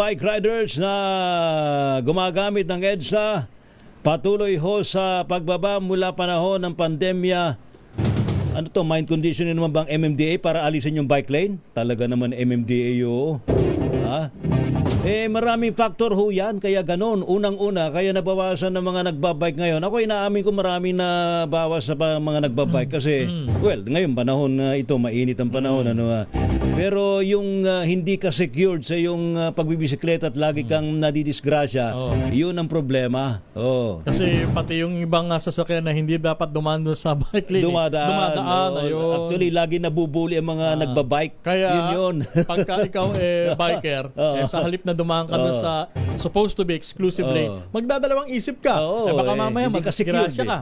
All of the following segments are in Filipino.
Bike riders na gumagamit ng EDSA patuloy ho sa pagbaba mula panahon ng pandemya. Ano to, mind conditioning naman bang MMDA para alisin yung bike lane? Talaga naman MMDA yun. Ha? Maraming factor ho yan, kaya ganon. Unang-una, kaya nabawasan ng mga nagbabike ngayon. Ako inaamin ko maraming na bawas sa mga nagbabike kasi, well, ngayon panahon na ito, mainit ang panahon. Pero yung hindi ka secured sa yung pagbibisikleta at lagi kang nadidisgrasya, yun ang problema. Kasi pati yung ibang sasakyan na hindi dapat dumaan doon sa bike lane. Dumadaan. Ayun. Actually, lagi nabubuli ang mga nagbabike. Kaya, yun. pagka ikaw biker, sa halip na dumaan ka doon sa supposed to be exclusive lane, magdadalawang isip ka. Baka mamaya magdisgrasya ka.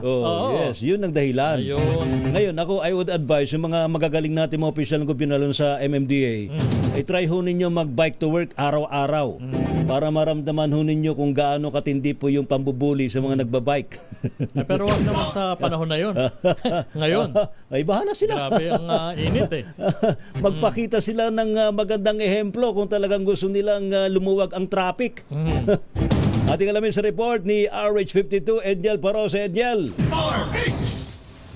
Yes, yun ang dahilan. Ayun. Ngayon, I would advise yung mga magagaling natin mga opisyal ng gobyerno lalo sa MMDA, ay try ho ninyo mag-bike to work araw-araw para maramdaman ho ninyo kung gaano katindi po yung pambubuli sa mga nagbabike. Pero wag naman sa panahon na yun. Ngayon. Ay, bahala sila. Grabe ang init eh. Magpakita sila ng magandang ehemplo kung talagang gusto nilang lumuwag ang traffic. Ating alamin sa report ni RH52, Ediel Parosa. Ediel.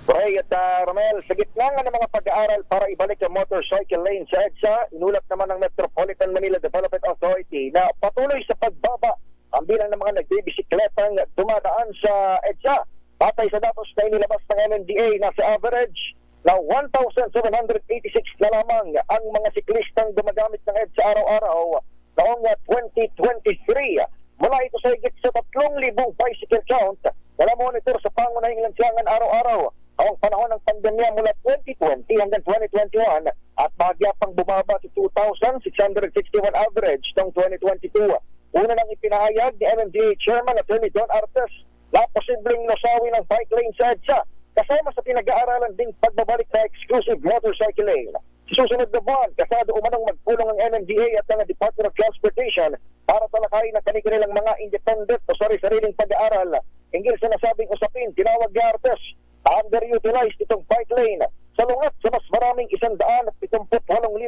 Okay, at Romel, sa gitna nga ng mga pag-aaral para ibalik ang motorcycle lane sa EDSA, inulat naman ng Metropolitan Manila Development Authority na patuloy sa pagbaba ang bilang ng mga nagbibisikletang dumadaan sa EDSA. Batay sa datos na inilabas ng MMDA, nasa average na 1,786 na lamang ang mga siklistang gumagamit ng EDSA araw-araw noong 2023. Mula ito sa higit sa 3,000 bicycle count na monitor sa pangunahing lansyangan araw-araw ang panahon ng pandemya mula 2020 hanggang 2021 at bahagya pang bumaba sa 2,661 average noong 2022. Una nang ipinahayag ni MMDA Chairman Attorney Don Artes na posibleng nasawi ng bike lane sa EDSA kasama sa pinag-aaralan ding pagbabalik sa exclusive motorcycle lane. Sa susunod na buwan, kasado umanong magpulong ang MMDA at ng Department of Transportation para talakayin ang kanilang mga independent o sariling pag-aaral. Hinggil sa nasabing usapin, tinawag ni Artes underutilized itong bike lane sa lungat sa mas maraming 178,000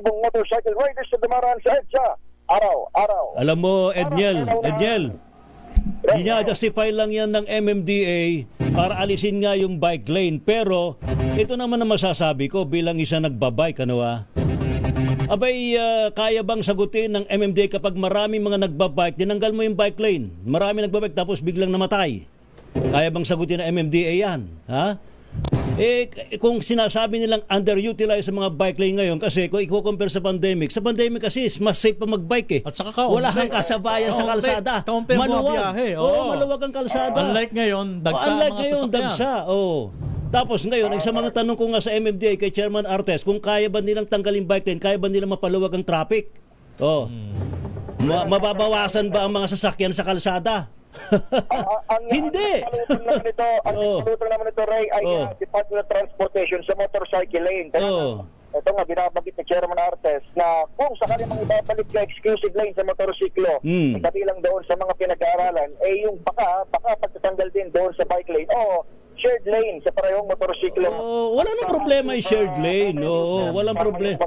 motorcycle riders na dumaraan sa EDSA araw-araw. Alam mo, Ediel, i-justify lang yan ng MMDA para alisin nga yung bike lane. Pero ito naman ang masasabi ko bilang isa nagbabike, Abay, kaya bang sagutin ng MMDA kapag maraming mga nagbabike, tinanggal mo yung bike lane, maraming nagbabike tapos biglang namatay? Kaya bang sagutin ng MMDA yan? Ha? Kung sinasabi nilang underutilized sa mga bike lane ngayon, kasi kung i-compare sa pandemic kasi mas safe pa magbike At saka wala kang kasabayan sa kalsada. Maluwag. Maluwag ang kalsada. Unlike ngayon, dagsa mga sasakyan. Tapos ngayon, sa mga tanong ko nga sa MMDA kay Chairman Artes, kung kaya ba nilang tanggalin bike lane, kaya ba nilang mapaluwag ang traffic? Mababawasan ba ang mga sasakyan sa kalsada? Hindi. Ang salutang naman ito, Ray, ay Department of Transportation sa motorcycle lane. Ito nga, binabanggit ni Chairman Artes na kung sakali mang ibabalik ka exclusive lane sa motorsiklo, kabilang doon sa mga pinag-aaralan, yung baka pagtatanggal din doon sa bike lane o shared lane sa parehong motorsiklo. Wala nang problema yung shared lane. Walang problema.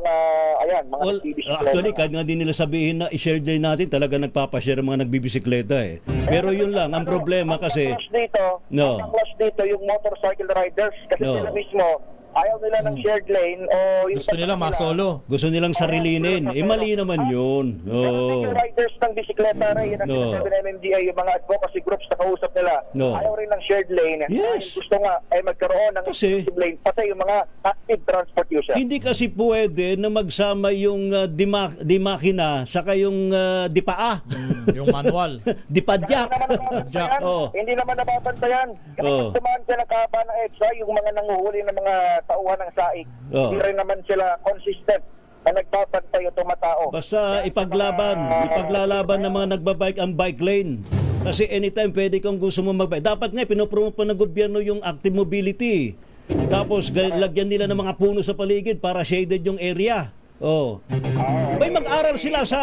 Actually, kahit nga din nila sabihin na i-shared lane natin, talaga nagpapashare ang mga nagbibisikleta Pero yun lang, ang problema kasi... Ang clash dito, yung motorcycle riders, kasi sila mismo, ayaw nila ng shared lane o yung gusto nila masolo. Gusto nilang sarilinin. Mali naman yun. Yung riders ng bisikleta, yun ang sinasabi ng MMDA, yung mga advocacy groups na kausap nila, ayaw rin ng shared lane. Yes. Gusto nga ay magkaroon ng exclusive lane pati yung mga active transport user. Hindi kasi pwede na magsama yung di-makina saka yung di-paa. Yung manual. Di-padyak. Hindi naman nababantayan. Kasi tumaan ka ng kahaba ng EDSA, yung mga nanguhuli ng mga tauhan ng saik. Hindi rin naman sila consistent na nagbabantay o tumatao. Basta ipaglalaban ng mga nagbabike ang bike lane. Kasi anytime pwede kang gusto mo magbike. Dapat nga pinopromote pa ng gobyerno yung active mobility. Tapos lagyan nila ng mga puno sa paligid para shaded yung area. May mag-aral sila sa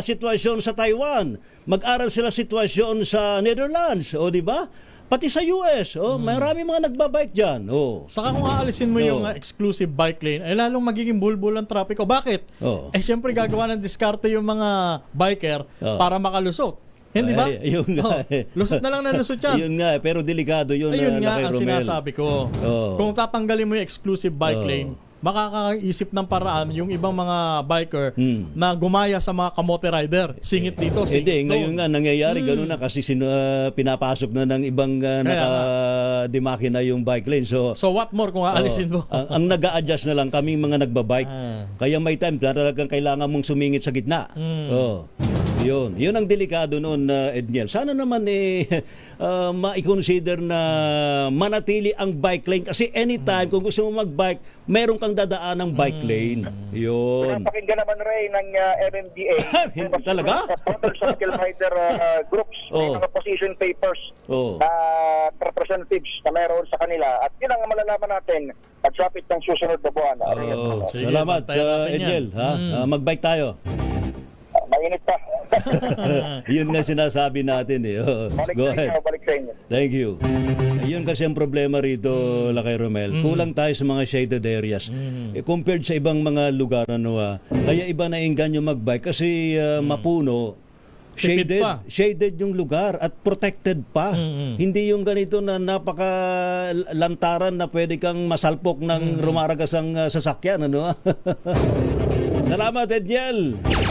sitwasyon sa Taiwan. Mag-aral sila sitwasyon sa Netherlands, di ba? Pati sa US, marami mga nagbabike dyan. Saka kung aalisin mo yung exclusive bike lane, ay lalong magiging bulbul ang trapiko. Bakit? Siyempre gagawa ng diskarte yung mga biker para makalusot. Hindi ba? Yun nga. Lusot na lang na lusot yan. Yun nga, pero delikado yun. Ayun nga Lakay ang Romel. sinasabi ko. Kung tatanggalin mo yung exclusive bike lane, makakaisip ng paraan yung ibang mga biker na gumaya sa mga kamote rider. Singit dito, singit Hindi, ngayon doon. nga nangyayari ganun na kasi pinapasok na ng ibang nakadimaki na yung bike lane. So So what more kung aalisin mo? ang nag-a-adjust na lang kami mga nagbabike. Kaya may time na talagang kailangan mong sumingit sa gitna. Yun ang delikado noon, Edniel. Sana naman ma-consider na manatili ang bike lane kasi anytime kung gusto mo mag-bike, meron kang dadaan ng bike lane. Yun. Pinapakinggan naman, Ray, ng MMDA. Talaga? Motorcycle rider groups. May mga position papers na representatives na meron sa kanila. At yun ang malalaman natin at sapit ng susunod na buwan. Sige, Salamat, bantayan natin Edniel. yan. Mag-bike tayo. Mainit pa. Yun nga sinasabi natin eh. Go ahead. Balik sa inyo. Thank you. Ayun kasi ang problema rito, Lakay Romel. Kulang tayo sa mga shaded areas. Compared sa ibang mga lugar, kaya iba na engganyo mag-bike kasi mapuno. Tipid pa. Shaded yung lugar at protected pa. Hindi yung ganito na napaka-lantaran na pwede kang masalpok ng rumaragas ang sasakyan. Salamat, Edniel.